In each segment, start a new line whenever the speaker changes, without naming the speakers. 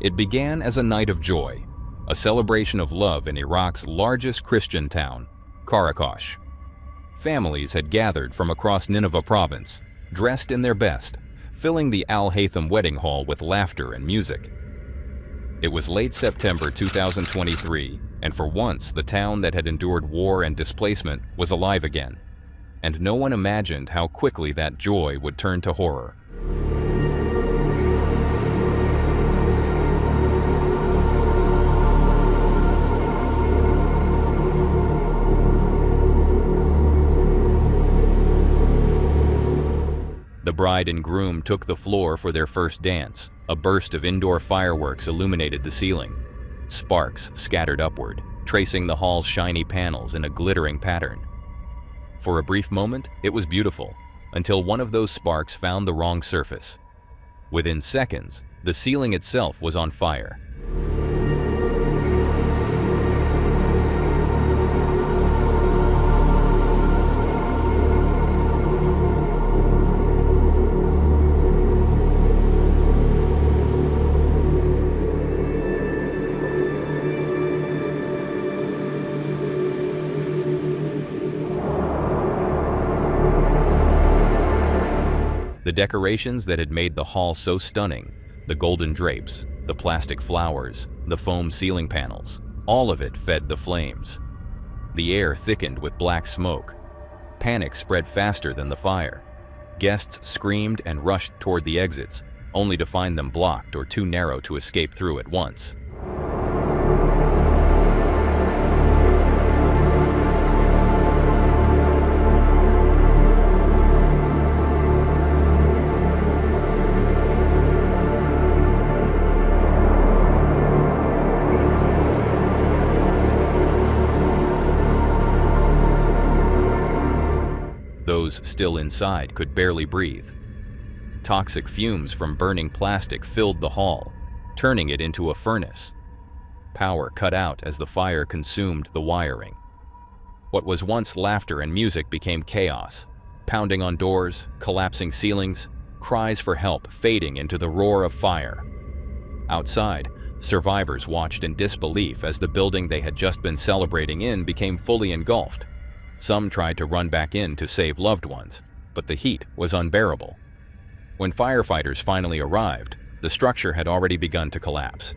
It began as a night of joy, a celebration of love in Iraq's largest Christian town, Karakosh. Families had gathered from across Nineveh province, dressed in their best, filling the Al Haytham wedding hall with laughter and music. It was late September 2023, and for once the town that had endured war and displacement was alive again. And no one imagined how quickly that joy would turn to horror. The bride and groom took the floor for their first dance. A burst of indoor fireworks illuminated the ceiling. Sparks scattered upward, tracing the hall's shiny panels in a glittering pattern. For a brief moment, it was beautiful, until one of those sparks found the wrong surface. Within seconds, the ceiling itself was on fire. The decorations that had made the hall so stunning, the golden drapes, the plastic flowers, the foam ceiling panels, all of it fed the flames. The air thickened with black smoke. Panic spread faster than the fire. Guests screamed and rushed toward the exits, only to find them blocked or too narrow to escape through at once. Those still inside could barely breathe. Toxic fumes from burning plastic filled the hall, turning it into a furnace. Power cut out as the fire consumed the wiring. What was once laughter and music became chaos, pounding on doors, collapsing ceilings, cries for help fading into the roar of fire. Outside, survivors watched in disbelief as the building they had just been celebrating in became fully engulfed. Some tried to run back in to save loved ones, but the heat was unbearable. When firefighters finally arrived, the structure had already begun to collapse.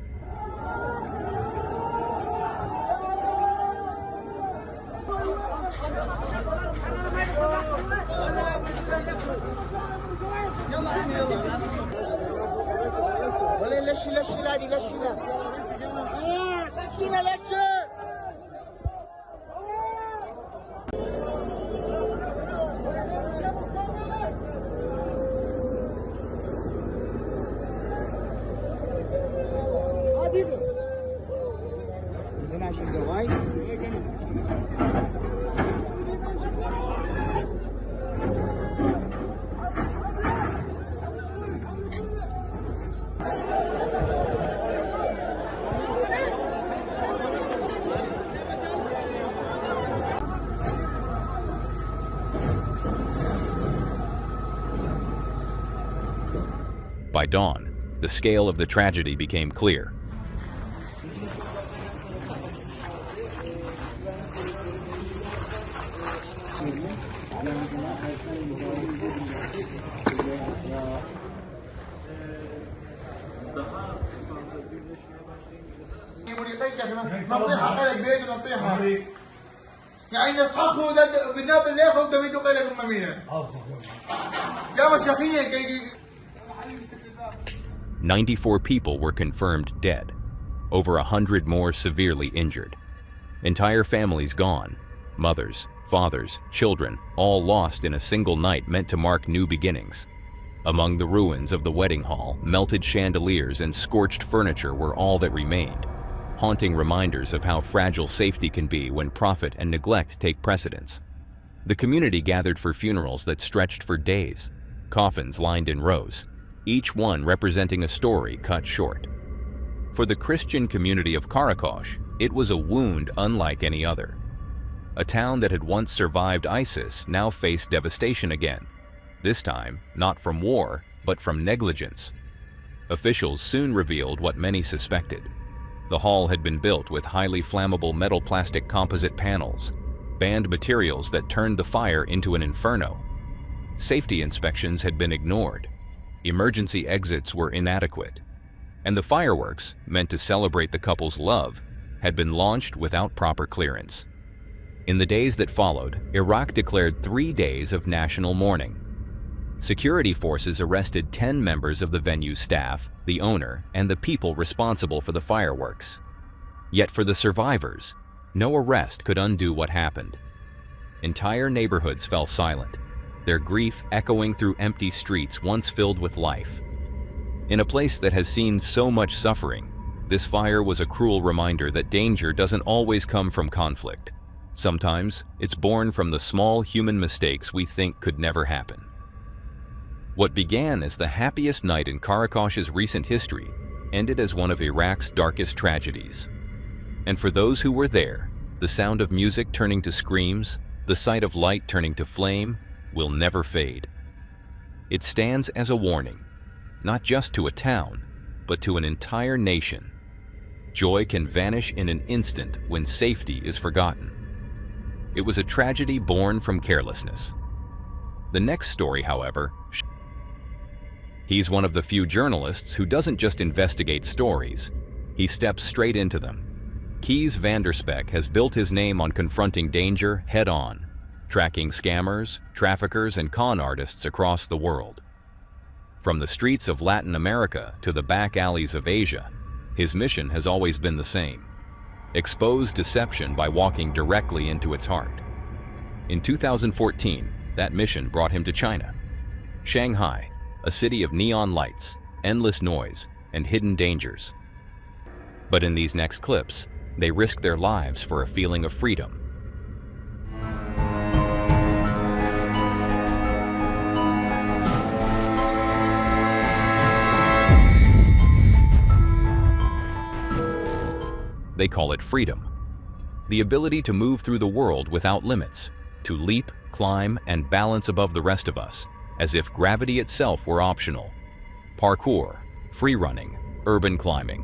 By dawn, the scale of the tragedy became clear.
يعني اصحاب خذ بالناب اللي خذ دميتو قيلك ممينه يا مشاخين
94 people were confirmed dead, over 100 more severely injured. Entire families gone, mothers, fathers, children, all lost in a single night meant to mark new beginnings. Among the ruins of the wedding hall, melted chandeliers and scorched furniture were all that remained, haunting reminders of how fragile safety can be when profit and neglect take precedence. The community gathered for funerals that stretched for days, coffins lined in rows, each one representing a story cut short. For the Christian community of Karakosh, it was a wound unlike any other. A town that had once survived ISIS now faced devastation again, this time not from war, but from negligence. Officials soon revealed what many suspected. The hall had been built with highly flammable metal plastic composite panels, banned materials that turned the fire into an inferno. Safety inspections had been ignored. Emergency exits were inadequate. And the fireworks, meant to celebrate the couple's love, had been launched without proper clearance. In the days that followed, Iraq declared 3 days of national mourning. Security forces arrested 10 members of the venue's staff, the owner, and the people responsible for the fireworks. Yet for the survivors, no arrest could undo what happened. Entire neighborhoods fell silent, their grief echoing through empty streets once filled with life. In a place that has seen so much suffering, this fire was a cruel reminder that danger doesn't always come from conflict. Sometimes, it's born from the small human mistakes we think could never happen. What began as the happiest night in Karakosh's recent history ended as one of Iraq's darkest tragedies. And for those who were there, the sound of music turning to screams, the sight of light turning to flame, will never fade. It stands as a warning, not just to a town, but to an entire nation. Joy can vanish in an instant when safety is forgotten. It was a tragedy born from carelessness. The next story, however, he's one of the few journalists who doesn't just investigate stories, he steps straight into them. Kees Vanderspeck has built his name on confronting danger head-on, tracking scammers, traffickers, and con artists across the world. From the streets of Latin America to the back alleys of Asia, his mission has always been the same: expose deception by walking directly into its heart. In 2014, that mission brought him to China. Shanghai, a city of neon lights, endless noise, and hidden dangers. But in these next clips, they risk their lives for a feeling of freedom. They call it freedom. The ability to move through the world without limits, to leap, climb, and balance above the rest of us, as if gravity itself were optional. Parkour, free running, urban climbing.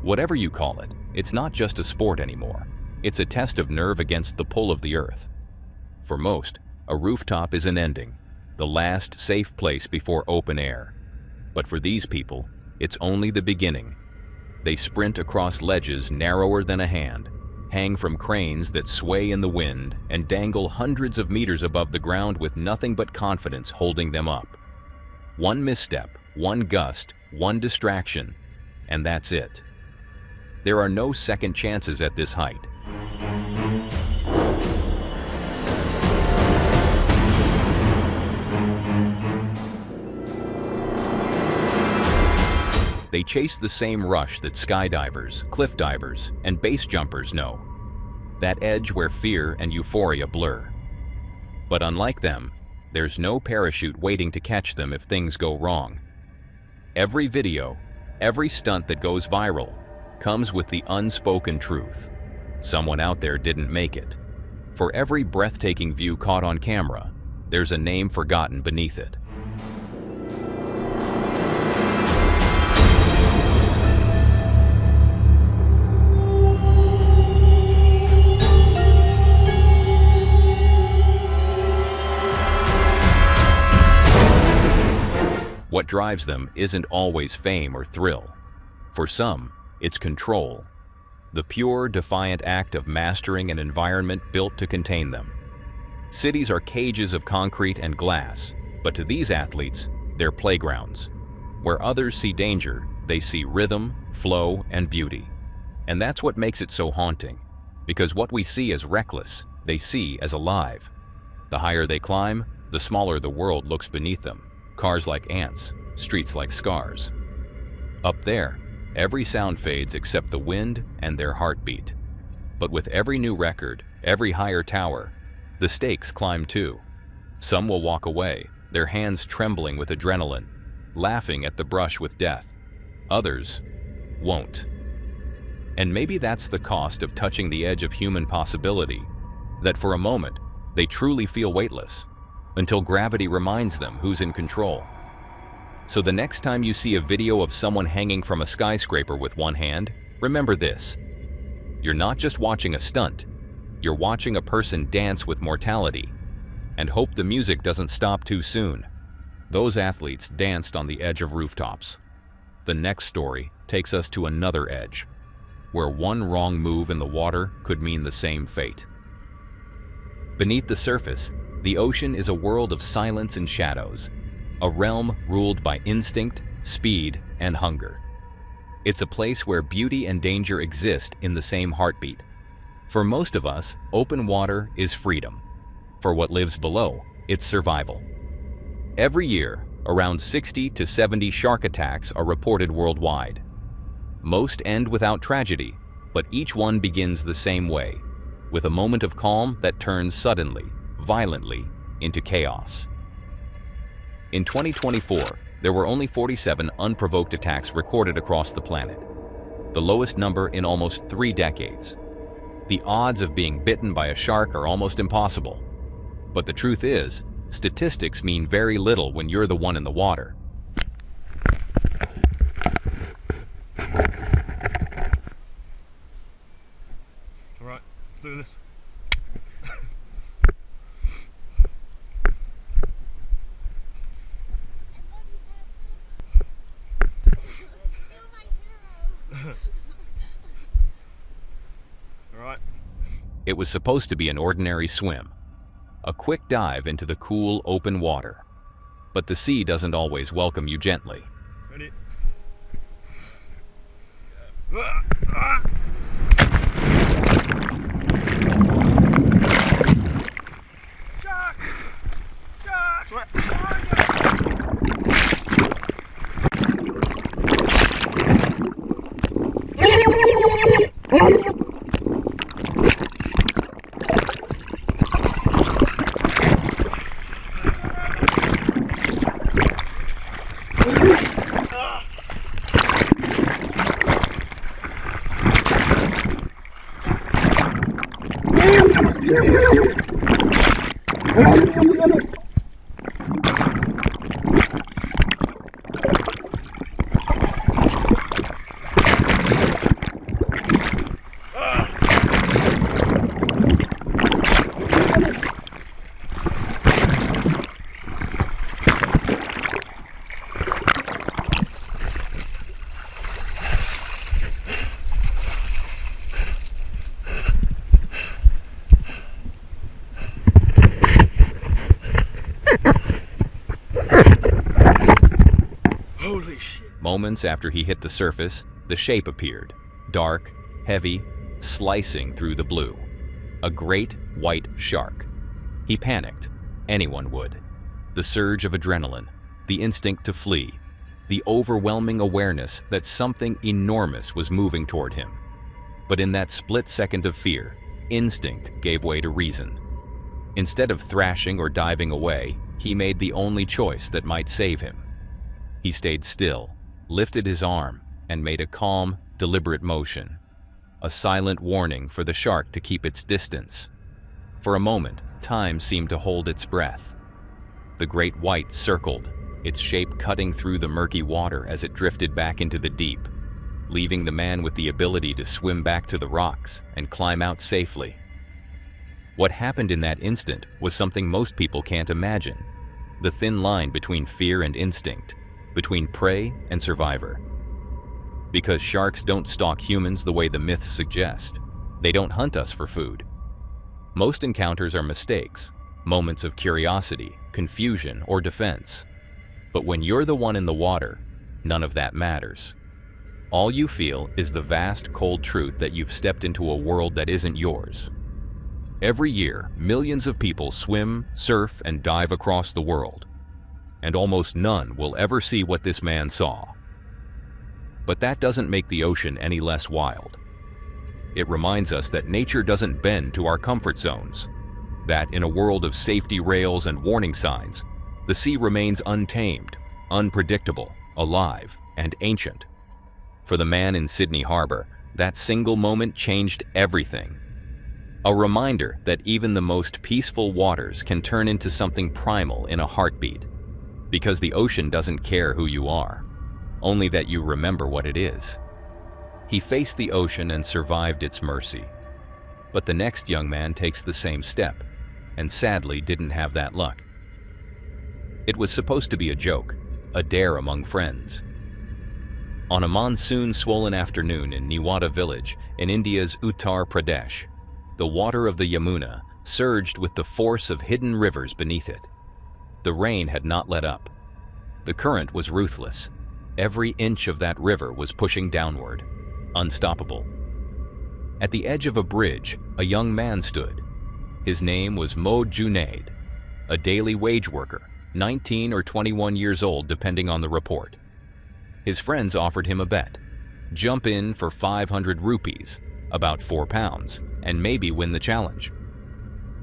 Whatever you call it, it's not just a sport anymore. It's a test of nerve against the pull of the earth. For most, a rooftop is an ending, the last safe place before open air. But for these people, it's only the beginning. They sprint across ledges narrower than a hand, hang from cranes that sway in the wind, and dangle hundreds of meters above the ground with nothing but confidence holding them up. One misstep, one gust, one distraction, and that's it. There are no second chances at this height. They chase the same rush that skydivers, cliff divers, and base jumpers know. That edge where fear and euphoria blur. But unlike them, there's no parachute waiting to catch them if things go wrong. Every video, every stunt that goes viral, comes with the unspoken truth. Someone out there didn't make it. For every breathtaking view caught on camera, there's a name forgotten beneath it. What drives them isn't always fame or thrill. For some, it's control. The pure, defiant act of mastering an environment built to contain them. Cities are cages of concrete and glass, but to these athletes, they're playgrounds. Where others see danger, they see rhythm, flow, and beauty. And that's what makes it so haunting, because what we see as reckless, they see as alive. The higher they climb, the smaller the world looks beneath them. Cars like ants, streets like scars. Up there, every sound fades except the wind and their heartbeat. But with every new record, every higher tower, the stakes climb too. Some will walk away, their hands trembling with adrenaline, laughing at the brush with death. Others won't. And maybe that's the cost of touching the edge of human possibility, that for a moment, they truly feel weightless, until gravity reminds them who's in control. So the next time you see a video of someone hanging from a skyscraper with one hand, remember this. You're not just watching a stunt, you're watching a person dance with mortality. And hope the music doesn't stop too soon. Those athletes danced on the edge of rooftops. The next story takes us to another edge, where one wrong move in the water could mean the same fate. Beneath the surface, the ocean is a world of silence and shadows, a realm ruled by instinct, speed, and hunger. It's a place where beauty and danger exist in the same heartbeat. For most of us, open water is freedom. For what lives below, it's survival. Every year, around 60 to 70 shark attacks are reported worldwide. Most end without tragedy, but each one begins the same way, with a moment of calm that turns suddenly, violently, into chaos. In 2024, there were only 47 unprovoked attacks recorded across the planet, the lowest number in almost 3 decades. The odds of being bitten by a shark are almost impossible. But the truth is, statistics mean very little when you're the one in the water.
All right, let's do this. All right.
It was supposed to be an ordinary swim, a quick dive into the cool, open water. But the sea doesn't always welcome you gently.
Ready? Shark! Shark! Holy shit.
Moments after he hit the surface, the shape appeared, dark, heavy, slicing through the blue. A great white shark. He panicked. Anyone would. The surge of adrenaline, the instinct to flee, the overwhelming awareness that something enormous was moving toward him. But in that split second of fear, instinct gave way to reason. Instead of thrashing or diving away, he made the only choice that might save him. He stayed still, lifted his arm, and made a calm, deliberate motion. A silent warning for the shark to keep its distance. For a moment, time seemed to hold its breath. The great white circled, its shape cutting through the murky water as it drifted back into the deep, leaving the man with the ability to swim back to the rocks and climb out safely. What happened in that instant was something most people can't imagine. The thin line between fear and instinct, between prey and survivor. Because sharks don't stalk humans the way the myths suggest. They don't hunt us for food. Most encounters are mistakes, moments of curiosity, confusion, or defense. But when you're the one in the water, none of that matters. All you feel is the vast, cold truth that you've stepped into a world that isn't yours. Every year, millions of people swim, surf, and dive across the world. And almost none will ever see what this man saw. But that doesn't make the ocean any less wild. It reminds us that nature doesn't bend to our comfort zones, that in a world of safety rails and warning signs, the sea remains untamed, unpredictable, alive, and ancient. For the man in Sydney Harbor, that single moment changed everything. A reminder that even the most peaceful waters can turn into something primal in a heartbeat. Because the ocean doesn't care who you are, only that you remember what it is. He faced the ocean and survived its mercy. But the next young man takes the same step, and sadly didn't have that luck. It was supposed to be a joke, a dare among friends. On a monsoon-swollen afternoon in Niwata village in India's Uttar Pradesh, the water of the Yamuna surged with the force of hidden rivers beneath it. The rain had not let up. The current was ruthless. Every inch of that river was pushing downward, unstoppable. At the edge of a bridge, a young man stood. His name was Mo Junaid, a daily wage worker, 19 or 21 years old depending on the report. His friends offered him a bet. Jump in for 500 rupees, about 4 pounds, and maybe win the challenge.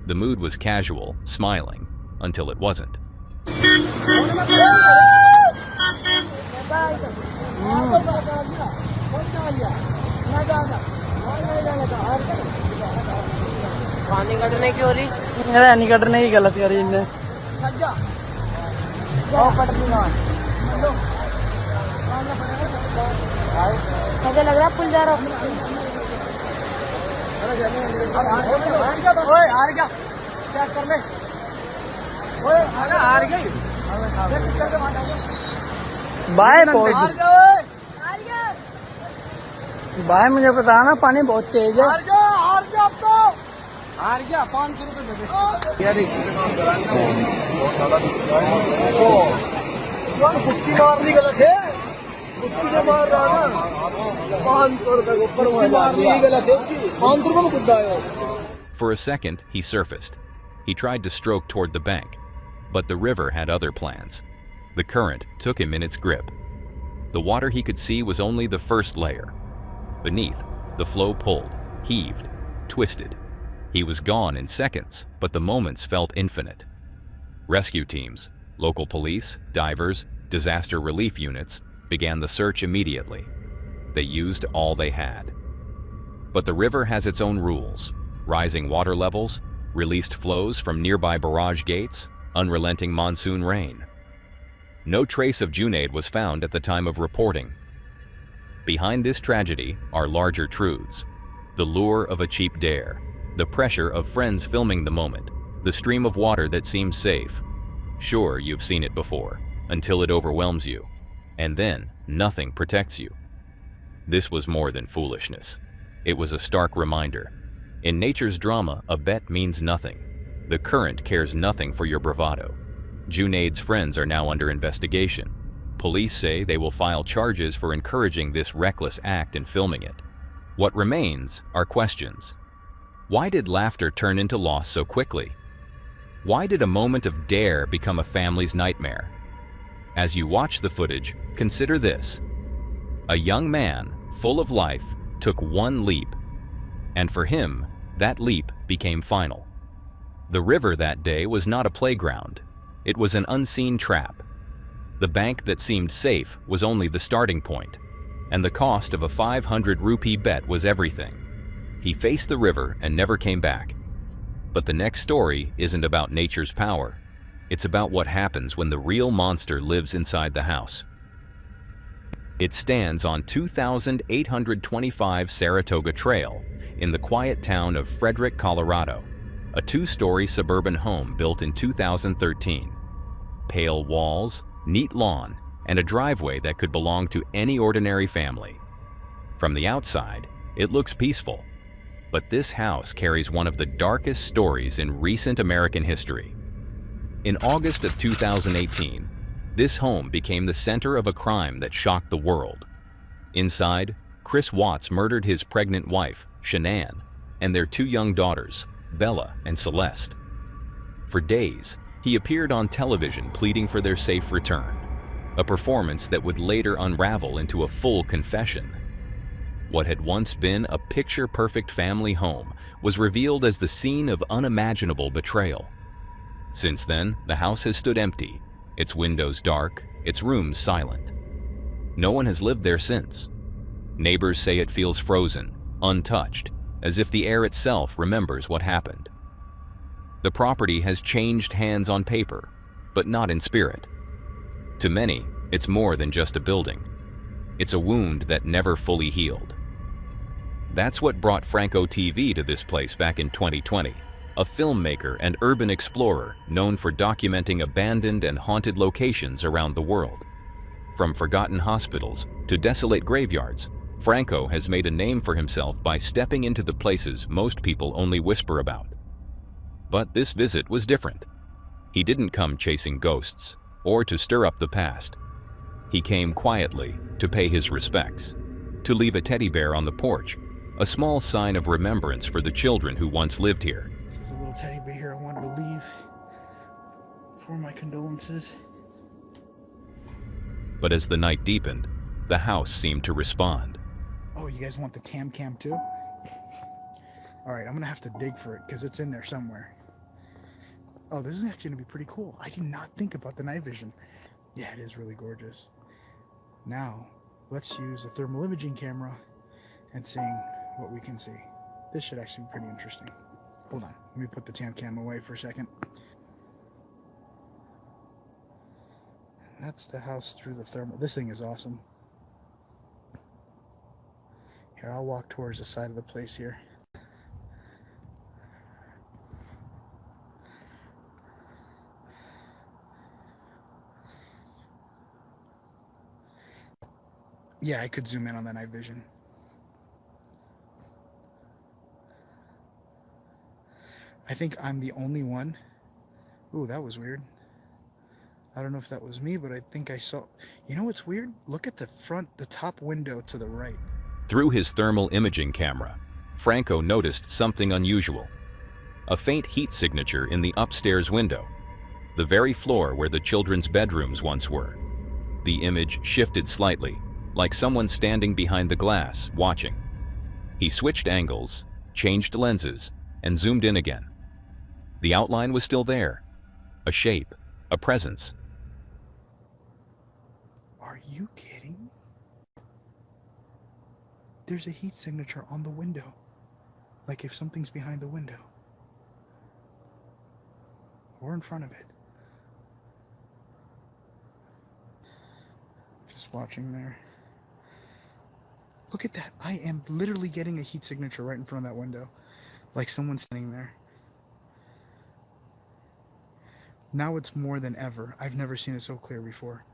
The mood was casual, smiling, until it wasn't.
मुझे लग रहा है पुल जा रहा हूँ। ओए हार गया, चेक कर ले। ओए हार गई। बाय पहुंच बाय, मुझे पता है ना पानी बहुत तेज है। हार गया अब तो हार गया। 500 रुपये यार कुत्ती मारनी गलत है। कुत्ती से मार रहा ना 500 रुपये ऊपर मारनी गलत है उसकी। 500 रुपये में कुत्ता है।
For a second, he surfaced. He tried to stroke toward the bank, but the river had other plans. The current took him in its grip. The water he could see was only the first layer. Beneath, the flow pulled, heaved, twisted. He was gone in seconds, but the moments felt infinite. Rescue teams, local police, divers, disaster relief units began the search immediately. They used all they had. But the river has its own rules: rising water levels, released flows from nearby barrage gates, unrelenting monsoon rain. No trace of Junaid was found at the time of reporting. Behind this tragedy are larger truths: the lure of a cheap dare, the pressure of friends filming the moment, the stream of water that seems safe. Sure, you've seen it before, until it overwhelms you, and then nothing protects you. This was more than foolishness. It was a stark reminder. In nature's drama, a bet means nothing. The current cares nothing for your bravado. Junaid's friends are now under investigation. Police say they will file charges for encouraging this reckless act and filming it. What remains are questions. Why did laughter turn into loss so quickly? Why did a moment of dare become a family's nightmare? As you watch the footage, consider this. A young man, full of life, took one leap, and for him, that leap became final. The river that day was not a playground. It was an unseen trap. The bank that seemed safe was only the starting point, and the cost of a 500 rupee bet was everything. He faced the river and never came back. But the next story isn't about nature's power. It's about what happens when the real monster lives inside the house. It stands on 2,825 Saratoga Trail in the quiet town of Frederick, Colorado, a 2-story suburban home built in 2013. Pale walls, neat lawn, and a driveway that could belong to any ordinary family. From the outside, it looks peaceful, but this house carries one of the darkest stories in recent American history. In August of 2018, this home became the center of a crime that shocked the world. Inside, Chris Watts murdered his pregnant wife, Shanann, and their 2 young daughters, Bella and Celeste. For days, he appeared on television pleading for their safe return, a performance that would later unravel into a full confession. What had once been a picture-perfect family home was revealed as the scene of unimaginable betrayal. Since then, the house has stood empty, its windows dark, its rooms silent. No one has lived there since. Neighbors say it feels frozen, untouched, as if the air itself remembers what happened. The property has changed hands on paper, but not in spirit. To many, it's more than just a building. It's a wound that never fully healed. That's what brought Franco TV to this place back in 2020, a filmmaker and urban explorer known for documenting abandoned and haunted locations around the world. From forgotten hospitals to desolate graveyards, Franco has made a name for himself by stepping into the places most people only whisper about. But this visit was different. He didn't come chasing ghosts or to stir up the past. He came quietly to pay his respects, to leave a teddy bear on the porch, a small sign of remembrance for the children who once lived here.
This is a little teddy bear here I wanted to leave for my condolences.
But as the night deepened, the house seemed to respond.
Oh, you guys want the tam cam too? Alright, I'm gonna have to dig for it because it's in there somewhere. Oh, this is actually gonna be pretty cool. I did not think about the night vision. Yeah, it is really gorgeous. Now, let's use a thermal imaging camera and seeing what we can see. This should actually be pretty interesting. Hold on, let me put the tam cam away for a second. That's the house through the thermal. This thing is awesome. Here, I'll walk towards the side of the place here. Yeah, I could zoom in on that night vision. I think I'm the only one. Ooh, that was weird. I don't know if that was me, but I think I saw... You know what's weird? Look at the front, the top window to the right.
Through his thermal imaging camera, Franco noticed something unusual. A faint heat signature in the upstairs window, the very floor where the children's bedrooms once were. The image shifted slightly, like someone standing behind the glass, watching. He switched angles, changed lenses, and zoomed in again. The outline was still there. A shape, a presence.
Are you kidding? There's a heat signature on the window. Like if something's behind the window. Or in front of it. Just watching there. Look at that. I am literally getting a heat signature right in front of that window. Like someone's standing there. Now it's more than ever. I've never seen it so clear before.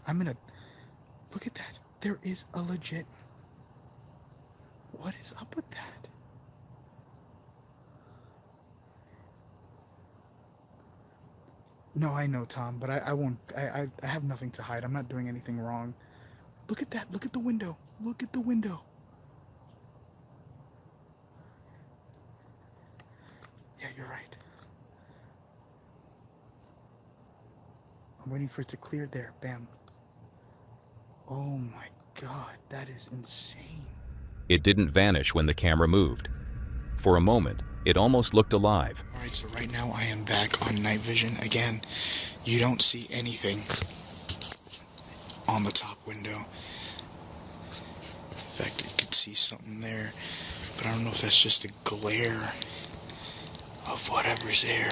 I'm gonna... Look at that. There is a legit... What is up with that? No, I know, Tom, but I won't... I have nothing to hide. I'm not doing anything wrong. Look at that. Look at the window. Look at the window. Yeah, you're right. I'm waiting for it to clear there. Bam. Oh my God, that is insane.
It didn't vanish when the camera moved. For a moment, it almost looked alive.
Alright, so right now I am back on night vision. Again, you don't see anything on the top window. In fact, you could see something there, but I don't know if that's just a glare of whatever's there.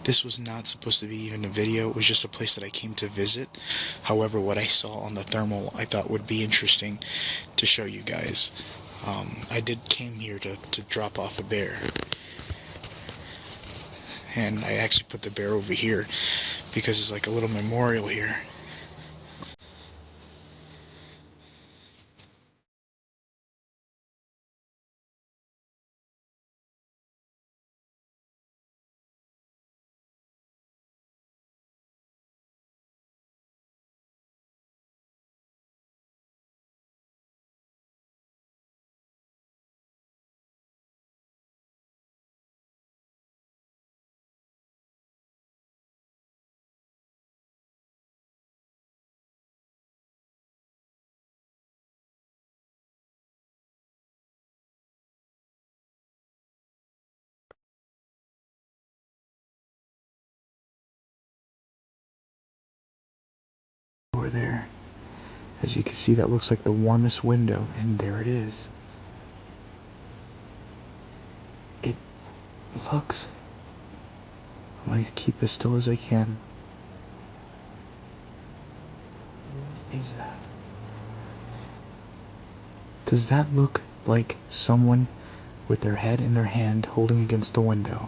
This was not supposed to be even a video. It was just a place that I came to visit. However, what I saw on the thermal I thought would be interesting to show you guys. I came here to drop off a bear. And I actually put the bear over here because it's like a little memorial here. Over there. As you can see, that looks like the warmest window, and there it is. It looks... I'm going to keep as still as I can. What is that? Does that look like someone with their head in their hand holding against the window?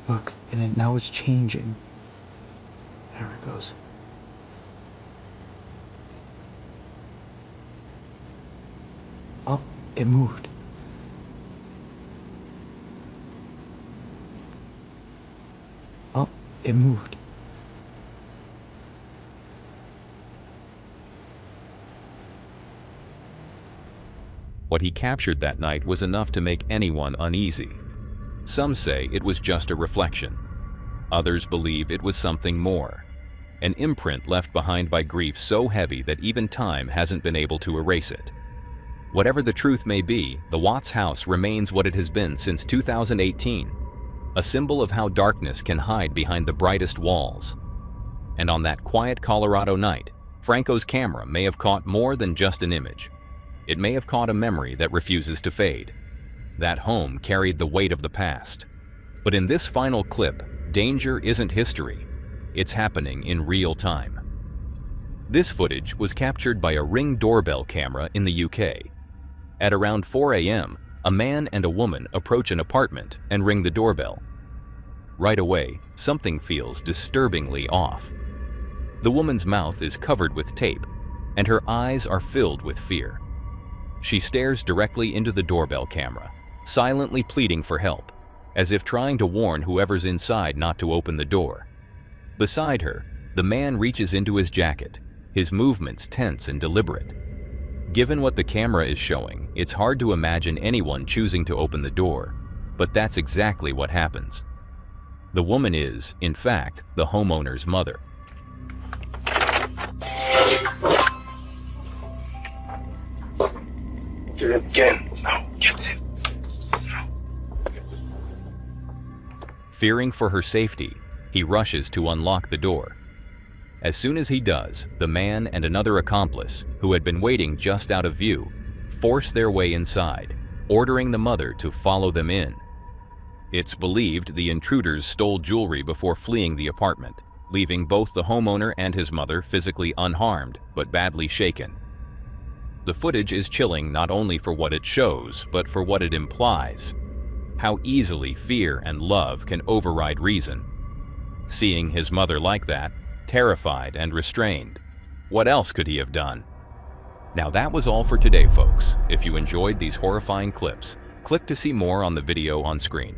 Look, and now it's changing. There it goes. Oh, it moved. Oh, it moved.
What he captured that night was enough to make anyone uneasy. Some say it was just a reflection. Others believe it was something more. An imprint left behind by grief so heavy that even time hasn't been able to erase it. Whatever the truth may be, the Watts house remains what it has been since 2018, a symbol of how darkness can hide behind the brightest walls. And on that quiet Colorado night, Franco's camera may have caught more than just an image. It may have caught a memory that refuses to fade. That home carried the weight of the past. But in this final clip, danger isn't history. It's happening in real time. This footage was captured by a Ring doorbell camera in the UK. At around 4 a.m., a man and a woman approach an apartment and ring the doorbell. Right away, something feels disturbingly off. The woman's mouth is covered with tape, and her eyes are filled with fear. She stares directly into the doorbell camera, silently pleading for help, as if trying to warn whoever's inside not to open the door. Beside her, the man reaches into his jacket, his movements tense and deliberate. Given what the camera is showing, it's hard to imagine anyone choosing to open the door, but that's exactly what happens. The woman is, in fact, the homeowner's mother.
Get it again. No, gets it.
Fearing for her safety, he rushes to unlock the door. As soon as he does, the man and another accomplice, who had been waiting just out of view, force their way inside, ordering the mother to follow them in. It's believed the intruders stole jewelry before fleeing the apartment, leaving both the homeowner and his mother physically unharmed but badly shaken. The footage is chilling not only for what it shows, but for what it implies. How easily fear and love can override reason. Seeing his mother like that, terrified and restrained, what else could he have done? Now that was all for today, folks. If you enjoyed these horrifying clips, click to see more on the video on screen.